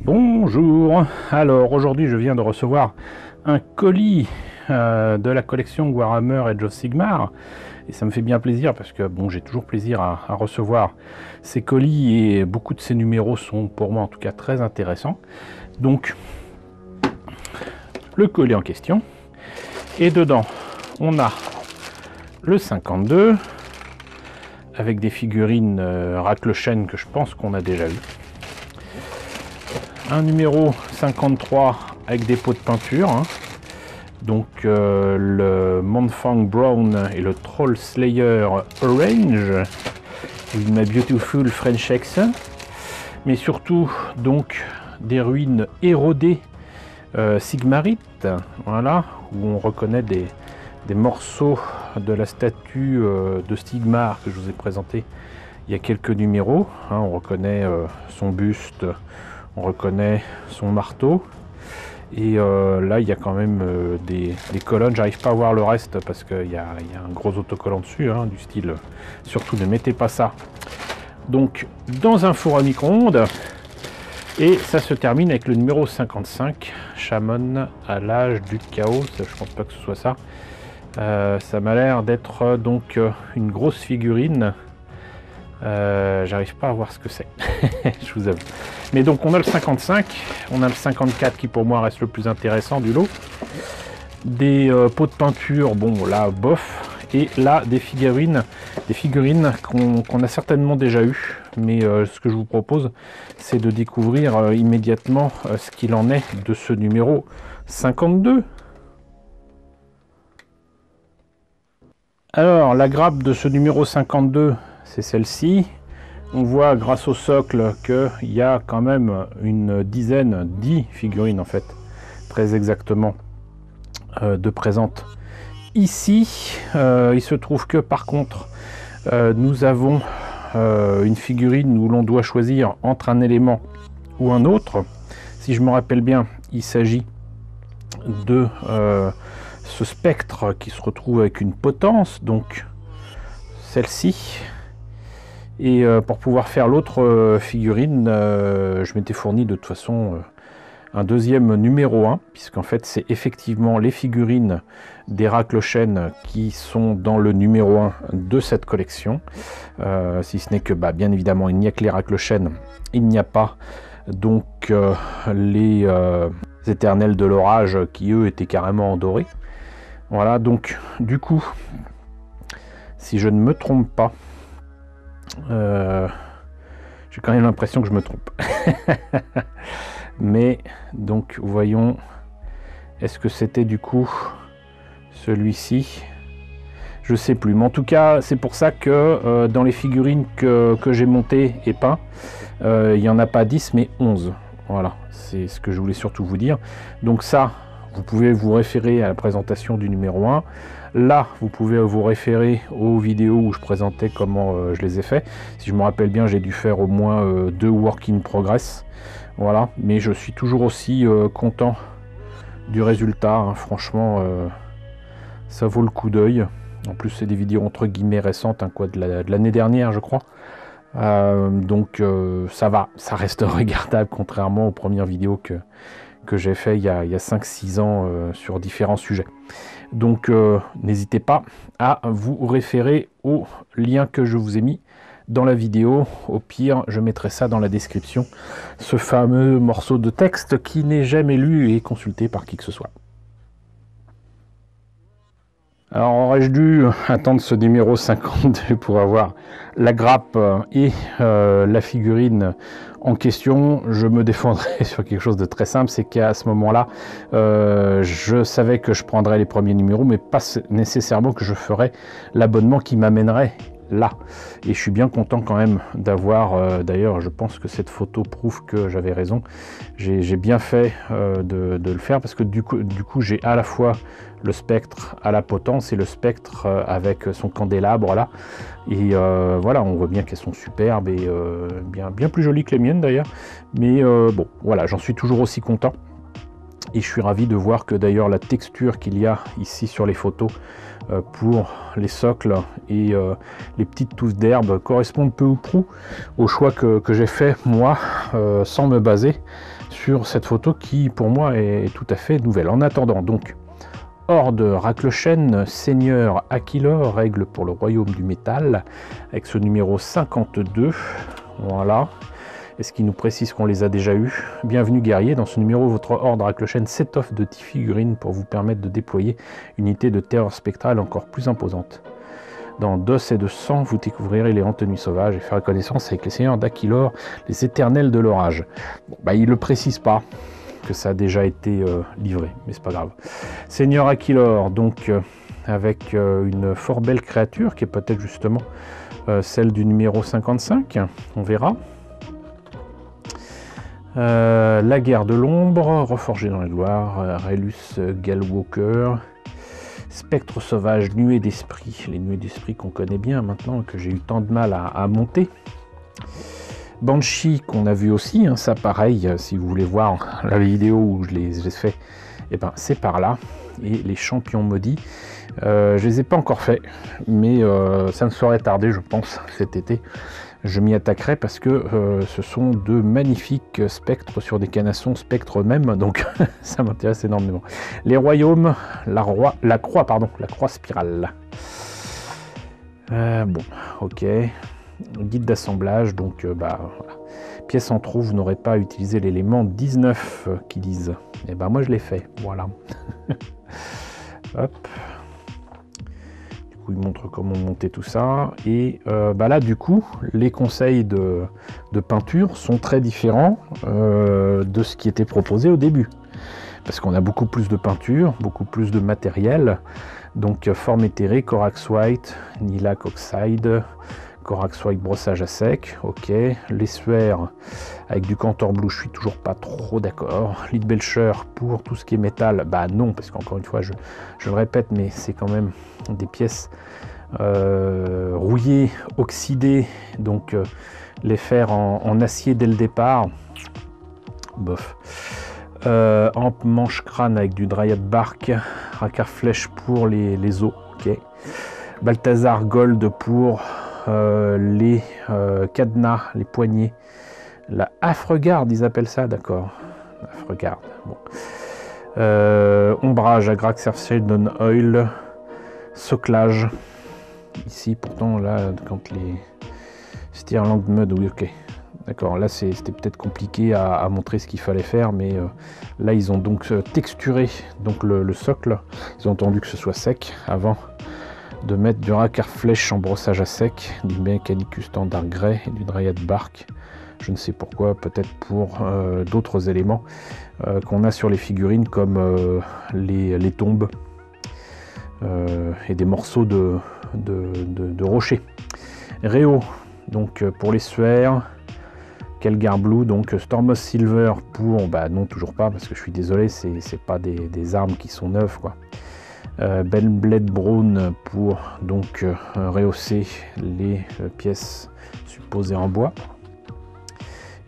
Bonjour, alors aujourd'hui je viens de recevoir un colis de la collection Warhammer Age of Sigmar et ça me fait bien plaisir parce que bon, j'ai toujours plaisir à recevoir ces colis et beaucoup de ces numéros sont pour moi en tout cas très intéressants. Donc le colis en question, et dedans on a le 52 avec des figurines Raclechène que je pense qu'on a déjà eu. Un numéro 53 avec des pots de peinture, hein. Donc le Montfang Brown et le Troll Slayer Orange, My Beautiful French Accent, mais surtout donc des ruines érodées sigmarites, voilà, où on reconnaît des morceaux de la statue de Sigmar que je vous ai présenté il y a quelques numéros, hein. On reconnaît son buste, on reconnaît son marteau, et là il y a quand même des colonnes. J'arrive pas à voir le reste parce qu'il y a un gros autocollant dessus, hein, du style surtout ne mettez pas ça donc dans un four à micro-ondes. Et ça se termine avec le numéro 55, Shaman à l'âge du chaos. Je pense pas que ce soit ça. Ça m'a l'air d'être donc une grosse figurine. J'arrive pas à voir ce que c'est, je vous avoue. Mais donc on a le 55, on a le 54 qui pour moi reste le plus intéressant du lot. Des pots de peinture, bon là bof. Et là des figurines qu'on a certainement déjà eu. Mais ce que je vous propose, c'est de découvrir immédiatement ce qu'il en est de ce numéro 52. Alors la grappe de ce numéro 52, c'est celle-ci. On voit grâce au socle qu'il y a quand même une dizaine, 10 figurines en fait, très exactement, de présentes ici. Il se trouve que par contre, nous avons une figurine où l'on doit choisir entre un élément ou un autre. Si je me rappelle bien, il s'agit de ce spectre qui se retrouve avec une potence, donc celle-ci. Et pour pouvoir faire l'autre figurine, je m'étais fourni de toute façon un deuxième numéro 1, puisqu'en fait c'est effectivement les figurines des Raclechène qui sont dans le numéro 1 de cette collection. Si ce n'est que bien évidemment il n'y a que les Raclechène, il n'y a pas donc les éternels de l'orage qui eux étaient carrément en doré. Voilà, donc du coup, si je ne me trompe pas, j'ai quand même l'impression que je me trompe. Mais donc voyons, est-ce que c'était du coup celui-ci? Je sais plus, mais en tout cas c'est pour ça que dans les figurines que j'ai montées et peint, il n'y en a pas 10 mais 11. Voilà, c'est ce que je voulais surtout vous dire. Donc ça, vous pouvez vous référer à la présentation du numéro 1. Là, vous pouvez vous référer aux vidéos où je présentais comment je les ai fait. Si je me rappelle bien, j'ai dû faire au moins 2 work in progress. Voilà, mais je suis toujours aussi content du résultat, hein. Franchement, ça vaut le coup d'œil. En plus, c'est des vidéos entre guillemets récentes, hein, quoi, de l'année dernière, je crois. Donc, ça va, ça reste regardable, contrairement aux premières vidéos que j'ai fait il y a 5-6 ans sur différents sujets. Donc n'hésitez pas à vous référer au lien que je vous ai mis dans la vidéo. Au pire, je mettrai ça dans la description, ce fameux morceau de texte qui n'est jamais lu et consulté par qui que ce soit. Alors aurais-je dû attendre ce numéro 52 pour avoir la grappe et la figurine en question? Je me défendrai sur quelque chose de très simple, c'est qu'à ce moment-là, je savais que je prendrais les premiers numéros, mais pas nécessairement que je ferais l'abonnement qui m'amènerait là. Et je suis bien content quand même d'avoir, d'ailleurs je pense que cette photo prouve que j'avais raison, j'ai bien fait de le faire, parce que du coup j'ai à la fois le spectre à la potence et le spectre avec son candélabre là, et voilà, on voit bien qu'elles sont superbes et bien plus jolies que les miennes d'ailleurs, mais bon voilà, j'en suis toujours aussi content. Et je suis ravi de voir que d'ailleurs la texture qu'il y a ici sur les photos pour les socles et les petites touffes d'herbe correspondent peu ou prou au choix que j'ai fait moi, sans me baser sur cette photo qui pour moi est tout à fait nouvelle. En attendant donc, Horde Raklochen, Seigneur Aquilor, règle pour le royaume du métal, avec ce numéro 52, voilà. Est-ce qu'il nous précise qu'on les a déjà eus? Bienvenue guerrier, dans ce numéro, votre Horde Raklochen s'étoffe de 10 figurines pour vous permettre de déployer une unité de terreur spectrale encore plus imposante. Dans D'os et de sang, vous découvrirez les retenues sauvages et faire connaissance avec les seigneurs d'Aquilor, les éternels de l'orage. Bon, bah, il ne le précise pas que ça a déjà été livré, mais c'est pas grave. Seigneur Aquilor, donc avec une fort belle créature qui est peut-être justement celle du numéro 55, on verra. La guerre de l'ombre, reforgé dans la gloire, Relus Galwalker, spectre sauvage, nuée d'esprit, les nuées d'esprit qu'on connaît bien maintenant, que j'ai eu tant de mal à monter. Banshee qu'on a vu aussi, hein, ça pareil, si vous voulez voir la vidéo où je les ai fait, et ben c'est par là. Et les champions maudits, je les ai pas encore fait, mais ça ne saurait tarder, je pense, cet été. Je m'y attaquerai parce que ce sont de magnifiques spectres sur des canassons spectres eux-mêmes, donc ça m'intéresse énormément. Les royaumes, la croix spirale. Bon, ok. Guide d'assemblage, donc bah, voilà. Pièce en trou, vous n'aurez pas à utiliser l'élément 19 qui disent. Et ben moi je l'ai fait, voilà. Hop. Il montre comment monter tout ça, et bah là du coup les conseils de peinture sont très différents de ce qui était proposé au début, parce qu'on a beaucoup plus de peinture, beaucoup plus de matériel, donc forme éthérée, Corax White, Lilac Oxide, Corax White brossage à sec, ok. Les suaires avec du Cantor Blue, je suis toujours pas trop d'accord. Lead Belcher pour tout ce qui est métal, bah non, parce qu'encore une fois, je le répète, mais c'est quand même des pièces rouillées, oxydées, donc les faire en acier dès le départ, bof. Amp manche crâne avec du Dryad Bark, Racar Flèche pour les os, ok. Balthazar Gold pour les cadenas, les poignées, la Affregarde, ils appellent ça, d'accord. Affregarde, bon. Ombrage, Agrax Sheldon Oil, soclage. Ici, pourtant, là, quand les Stirland Mud, oui, ok. D'accord, là c'était peut-être compliqué à montrer ce qu'il fallait faire, mais là ils ont donc texturé donc le socle. Ils ont entendu que ce soit sec avant de mettre du Racar Flèche en brossage à sec, du Mechanicus Standard Grey et du Dryad Bark. Je ne sais pourquoi, peut-être pour d'autres éléments qu'on a sur les figurines comme les tombes et des morceaux de rochers. Réo, donc pour les suaires. Kelgar Blue, donc Stormos Silver pour, bah non toujours pas, parce que je suis désolé, c'est pas des armes qui sont neuves quoi. Blade Brown pour donc rehausser les pièces supposées en bois.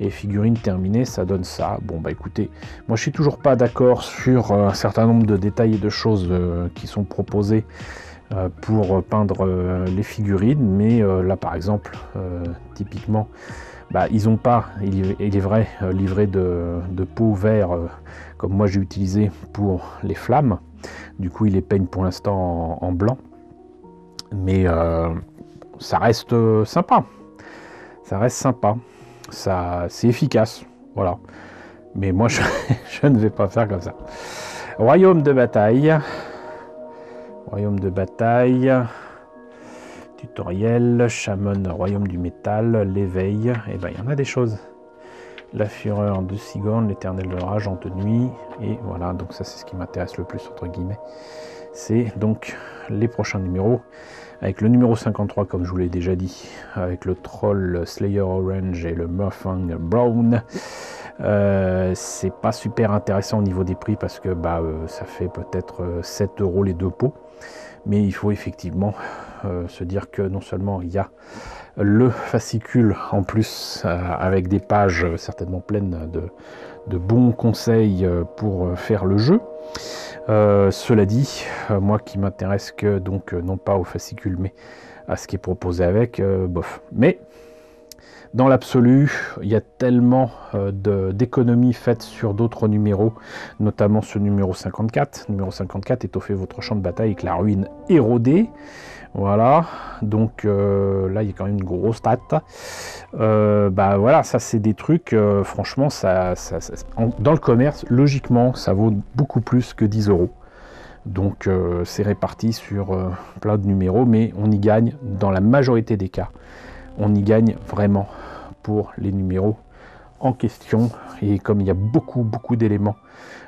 Et figurine terminée, ça donne ça. Bon bah écoutez, moi je suis toujours pas d'accord sur un certain nombre de détails et de choses qui sont proposées pour peindre les figurines, mais là par exemple, typiquement, bah, ils n'ont pas, il est vrai, livré de peau vert comme moi j'ai utilisé pour les flammes. Du coup, ils les peignent pour l'instant en blanc. Mais ça reste sympa. Ça reste sympa. C'est efficace. Voilà. Mais moi, je ne vais pas faire comme ça. Royaume de bataille. Royaume de bataille. Tutoriel, Shaman, royaume du métal, l'éveil, et ben il y en a des choses. La fureur de Sigorn, l'éternel de l'orage en nuit, et voilà, donc ça c'est ce qui m'intéresse le plus entre guillemets. C'est donc les prochains numéros, avec le numéro 53 comme je vous l'ai déjà dit, avec le Troll Slayer Orange et le Murfang Brown. C'est pas super intéressant au niveau des prix parce que bah, ça fait peut-être 7 € les deux pots. Mais il faut effectivement se dire que non seulement il y a le fascicule en plus avec des pages certainement pleines de bons conseils pour faire le jeu. Cela dit, moi qui m'intéresse que donc non pas au fascicule mais à ce qui est proposé avec, bof. Mais dans l'absolu, il y a tellement d'économies faites sur d'autres numéros, notamment ce numéro 54. Numéro 54, étoffez votre champ de bataille avec la ruine érodée. Voilà, donc là il y a quand même une grosse stat. Bah voilà, ça c'est des trucs, franchement, dans le commerce, logiquement, ça vaut beaucoup plus que 10 €. Donc c'est réparti sur plein de numéros, mais on y gagne dans la majorité des cas. On y gagne vraiment pour les numéros en question. Et comme il y a beaucoup d'éléments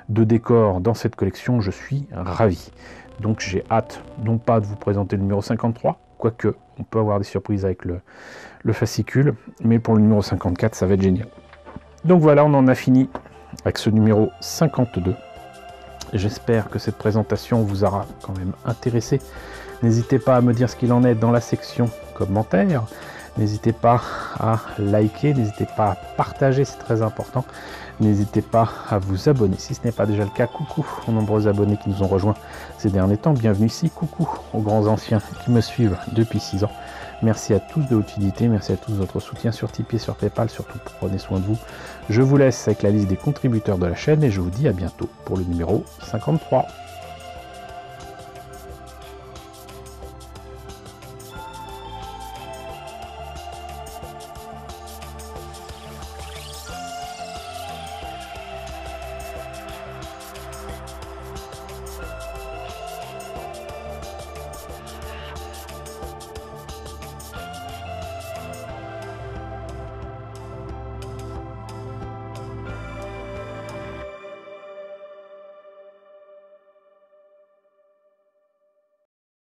de décor dans cette collection, je suis ravi. Donc j'ai hâte, non pas de vous présenter le numéro 53, quoique on peut avoir des surprises avec le fascicule, mais pour le numéro 54, ça va être génial. Donc voilà, on en a fini avec ce numéro 52. J'espère que cette présentation vous aura quand même intéressé. N'hésitez pas à me dire ce qu'il en est dans la section commentaires. N'hésitez pas à liker, n'hésitez pas à partager, c'est très important. N'hésitez pas à vous abonner si ce n'est pas déjà le cas. Coucou aux nombreux abonnés qui nous ont rejoints ces derniers temps. Bienvenue ici. Coucou aux grands anciens qui me suivent depuis 6 ans. Merci à tous de votre utilité, merci à tous de votre soutien sur Tipeee, sur Paypal. Surtout, prenez soin de vous. Je vous laisse avec la liste des contributeurs de la chaîne et je vous dis à bientôt pour le numéro 53.